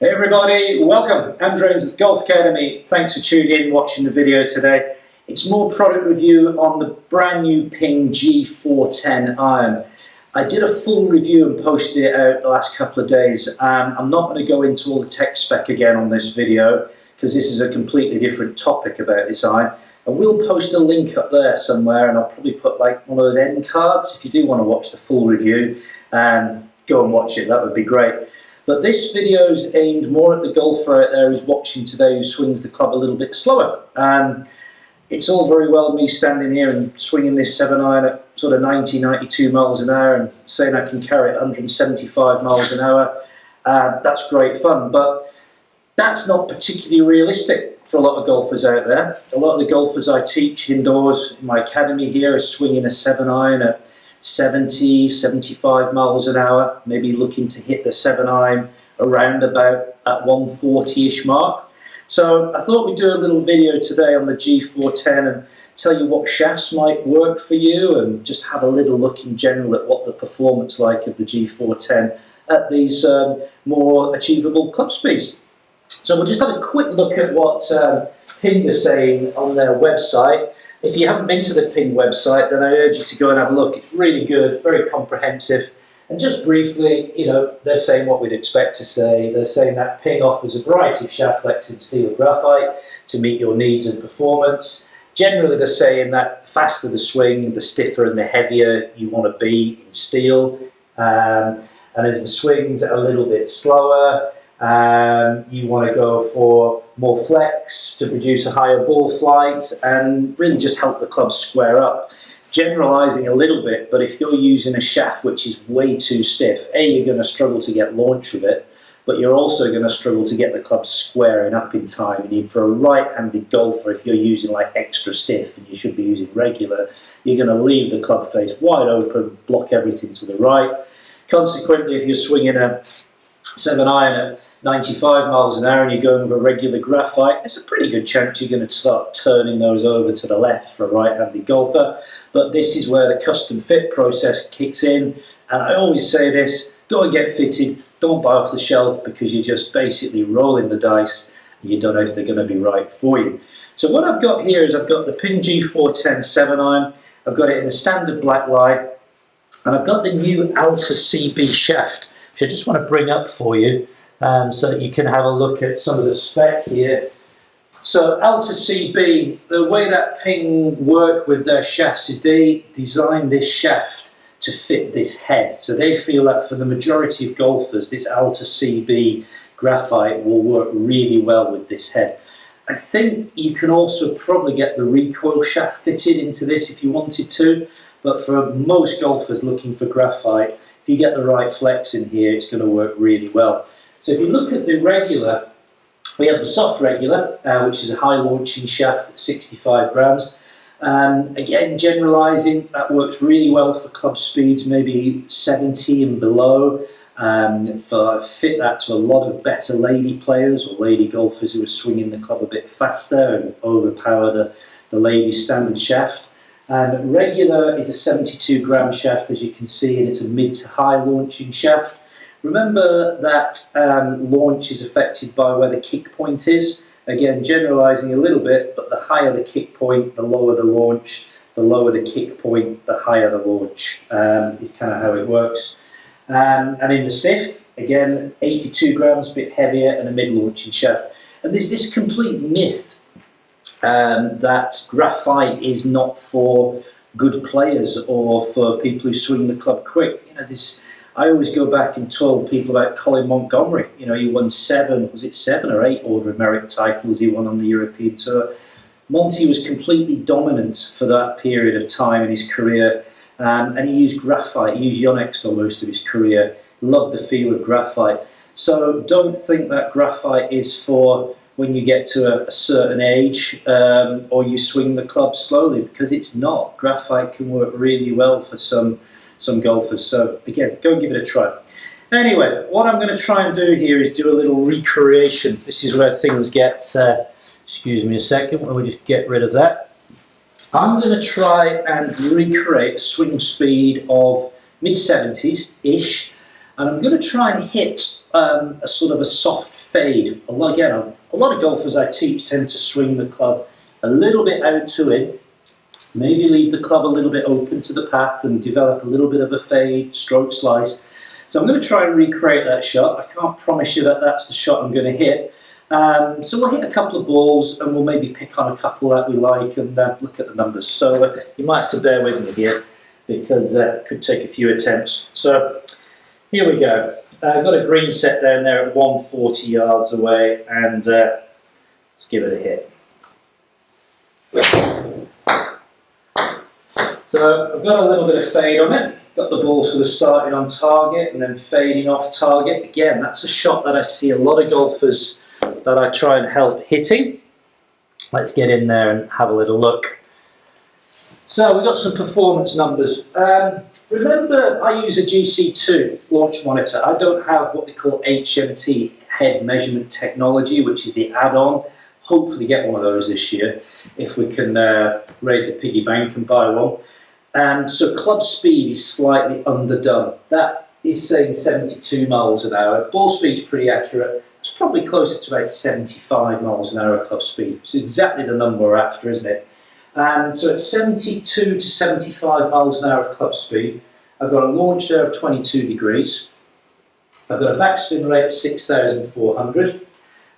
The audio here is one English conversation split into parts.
Hey everybody, welcome. I'm Ainsworth Golf Academy. Thanks for tuning in, watching the video today. It's more product review on the brand new Ping G410 Iron. I did a full review and posted it out the last couple of days. I'm not going to go into all the tech spec again on this video because this is a completely different topic about this iron. I will post a link up there somewhere, and I'll probably put like one of those end cards. If you do want to watch the full review, go and watch it, that would be great. But this video is aimed more at the golfer out there who's watching today who swings the club a little bit slower. It's all very well me standing here and swinging this 7-iron at sort of 90, 92 miles an hour and saying I can carry it 175 miles an hour. That's great fun, but that's not particularly realistic for a lot of golfers out there. A lot of the golfers I teach indoors in my academy here are swinging a 7-iron at 70, 75 miles an hour, maybe looking to hit the 7-iron around about at 140-ish mark. So I thought we'd do a little video today on the G410 and tell you what shafts might work for you and just have a little look in general at what the performance like of the G410 at these more achievable club speeds. So we'll just have a quick look at what Ping is saying on their website. If you haven't been to the Ping website, then I urge you to go and have a look. It's really good, very comprehensive. And just briefly, you know, they're saying what we'd expect to say. They're saying that Ping offers a variety of shaft flex in steel and graphite to meet your needs and performance. Generally, they're saying that the faster the swing, the stiffer and the heavier you want to be in steel. And as the swings are a little bit slower, you want to go for more flex to produce a higher ball flight and really just help the club square up. Generalising a little bit, but if you're using a shaft which is way too stiff, A, you're going to struggle to get launch with it, but you're also going to struggle to get the club squaring up in time. And for a right-handed golfer, if you're using like extra stiff and you should be using regular, you're going to leave the club face wide open, block everything to the right. Consequently, if you're swinging a 7-iron at 95 miles an hour and you're going with a regular graphite, there's a pretty good chance you're going to start turning those over to the left for a right-handed golfer. But this is where the custom fit process kicks in, and I always say this: go and get fitted, don't buy off the shelf, because you're just basically rolling the dice and you don't know if they're going to be right for you. So what I've got here is I've got the Ping G410 7-iron, I've got it in a standard black line, and I've got the new Alta CB shaft, which I just want to bring up for you so that you can have a look at some of the spec here. So Alta CB, the way that Ping work with their shafts is they design this shaft to fit this head. So they feel that for the majority of golfers, this Alta CB graphite will work really well with this head. I think you can also probably get the recoil shaft fitted into this if you wanted to, but for most golfers looking for graphite, if you get the right flex in here, it's going to work really well. So if you look at the regular, we have the soft regular, which is a high launching shaft at 65 grams. Again, generalising, that works really well for club speeds, maybe 70 and below. Fit that to a lot of better lady players or lady golfers who are swinging the club a bit faster and overpower the ladies' standard shaft. Regular is a 72 gram shaft, as you can see, and it's a mid to high launching shaft. Remember that launch is affected by where the kick point is. Again, generalising a little bit, but the higher the kick point, the lower the launch. The lower the kick point, the higher the launch is kind of how it works. And in the stiff, again, 82 grams, a bit heavier, and a mid-launching shaft. And there's this complete myth that graphite is not for good players or for people who swing the club quick. You know, I always go back and tell people about Colin Montgomery. You know, he won 7 or 8 Order of Merit titles he won on the European Tour. Monty was completely dominant for that period of time in his career, and he used graphite, he used Yonex for most of his career, loved the feel of graphite. So don't think that graphite is for when you get to a certain age or you swing the club slowly, because it's not. Graphite can work really well for some golfers. So again, go and give it a try. Anyway, what I'm going to try and do here is do a little recreation. This is where things get, excuse me a second, while we just get rid of that. I'm going to try and recreate a swing speed of mid-70s-ish and I'm going to try and hit a sort of a soft fade. Again, a lot of golfers I teach tend to swing the club a little bit out to in, maybe leave the club a little bit open to the path and develop a little bit of a fade, stroke slice. So I'm going to try and recreate that shot. I can't promise you that that's the shot I'm going to hit. So we'll hit a couple of balls and we'll maybe pick on a couple that we like and look at the numbers. So you might have to bear with me here because it could take a few attempts. So here we go. I've got a green set down there at 140 yards away, and let's give it a hit. So I've got a little bit of fade on it. Got the ball sort of starting on target and then fading off target. Again, that's a shot that I see a lot of golfers that I try and help hitting. Let's get in there and have a little look. So we've got some performance numbers. Remember, I use a GC2 launch monitor. I don't have what they call HMT, head measurement technology, which is the add-on. Hopefully get one of those this year if we can raid the piggy bank and buy one. And so club speed is slightly underdone. That is saying 72 miles an hour. Ball speed's pretty accurate. It's probably closer to about 75 miles an hour club speed. It's exactly the number we're after, isn't it? And so at 72 to 75 miles an hour club speed, I've got a launch there of 22 degrees. I've got a backspin rate of 6,400.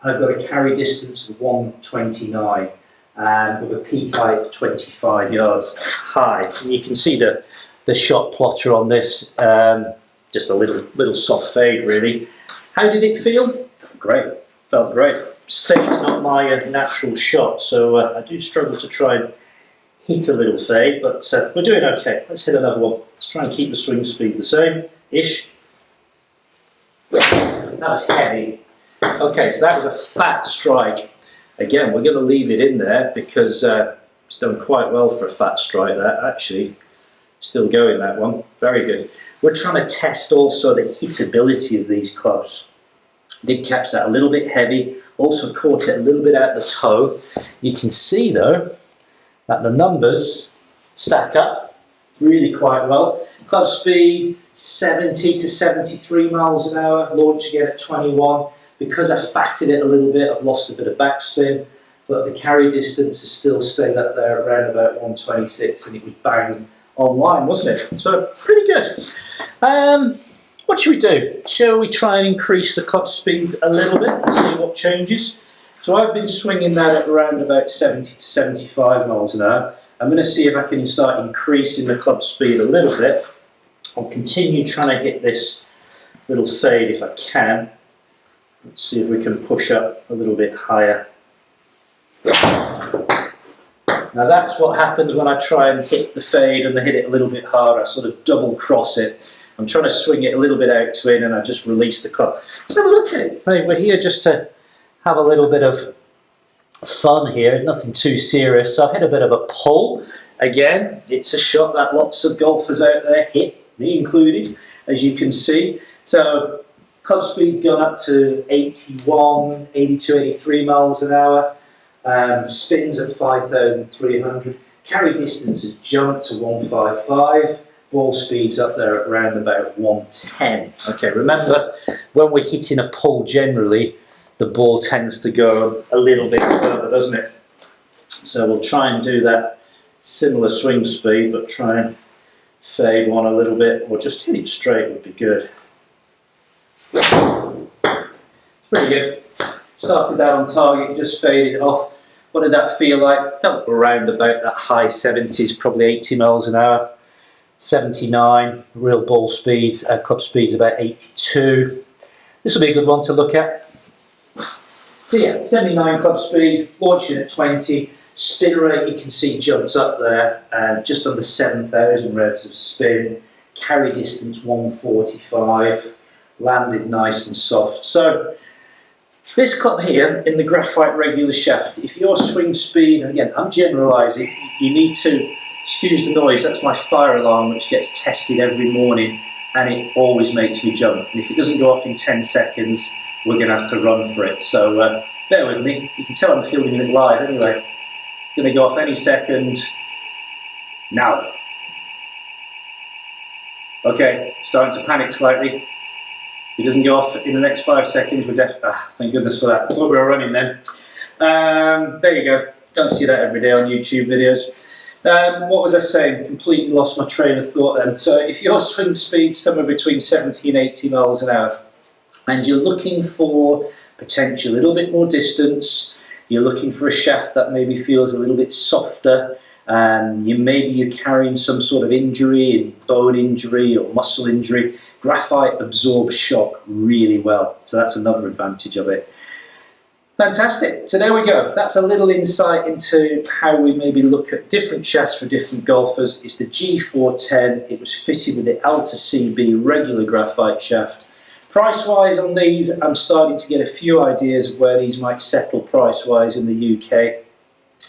And I've got a carry distance of 129. And with a peak height of 25 yards high. And you can see the shot plotter on this, just a little soft fade really. How did it feel? Great, felt great. Fade's not my natural shot, so I do struggle to try and hit a little fade, but we're doing okay. Let's hit another one. Let's try and keep the swing speed the same-ish. That was heavy. Okay, so that was a fat strike. Again, we're going to leave it in there because it's done quite well for a fat strike there. Actually, still going that one. Very good. We're trying to test also the hittability of these clubs. Did catch that a little bit heavy. Also caught it a little bit out the toe. You can see though that the numbers stack up really quite well. Club speed 70 to 73 miles an hour. Launch again at 21. Because I fatted it a little bit, I've lost a bit of backspin, but the carry distance has still stayed up there around about 126, and it was bang online, wasn't it? So pretty good. What should we do? Shall we try and increase the club speed a little bit and see what changes? So I've been swinging that at around about 70 to 75 miles an hour. I'm going to see if I can start increasing the club speed a little bit. I'll continue trying to hit this little fade if I can. Let's see if we can push up a little bit higher. Now that's what happens when I try and hit the fade and I hit it a little bit harder. I sort of double cross it. I'm trying to swing it a little bit out to in and I just release the club. Let's have a look at it. Hey, we're here just to have a little bit of fun here, nothing too serious. So I've hit a bit of a pull. Again, it's a shot that lots of golfers out there hit, me included, as you can see. So club speed's gone up to 81, 82, 83 miles an hour. Spins at 5,300. Carry distance has jumped to 155. Ball speed's up there at around about 110. Okay, remember, when we're hitting a pull generally, the ball tends to go a little bit further, doesn't it? So we'll try and do that similar swing speed, but try and fade one a little bit, or just hit it straight would be good. Pretty good. Started that on target, just faded off. What did that feel like? Felt around about that high 70s, probably 80 miles an hour. 79, real ball speed, club speed's about 82. This will be a good one to look at. So yeah, 79 club speed, launching at 20. Spin rate you can see jumps up there, and just under 7,000 revs of spin. Carry distance 145. Landed nice and soft. So this club here in the graphite regular shaft, if your swing speed, and again I'm generalising, you need to excuse the noise, that's my fire alarm which gets tested every morning and it always makes me jump, and if it doesn't go off in 10 seconds we're going to have to run for it, so bear with me. You can tell I'm filming it live anyway. Going to go off any second now. Okay, starting to panic slightly. If it doesn't go off in the next 5 seconds, we're thank goodness for that. I thought we were running then. There you go. Don't see that every day on YouTube videos. What was I saying? Completely lost my train of thought then. So if your swing speed's somewhere between 70 and 80 miles an hour, and you're looking for potentially a little bit more distance, you're looking for a shaft that maybe feels a little bit softer, maybe you're carrying some sort of injury, bone injury or muscle injury, graphite absorbs shock really well. So that's another advantage of it. Fantastic. So there we go. That's a little insight into how we maybe look at different shafts for different golfers. It's the G410. It was fitted with the Alta CB regular graphite shaft. Price-wise on these, I'm starting to get a few ideas of where these might settle price-wise in the UK.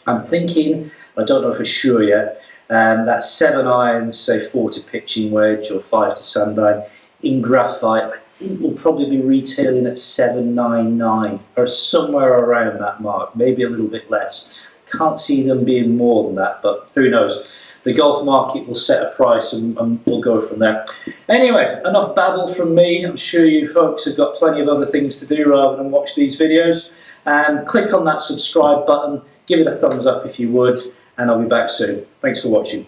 I'm thinking, I don't know for sure yet, that 7 irons, say 4 to pitching wedge or 5 to sandine, in graphite, I think we'll probably be retailing at $799 or somewhere around that mark, maybe a little bit less. Can't see them being more than that, but who knows. The golf market will set a price and we'll go from there. Anyway, enough babble from me. I'm sure you folks have got plenty of other things to do rather than watch these videos. Click on that subscribe button, give it a thumbs up if you would, and I'll be back soon. Thanks for watching.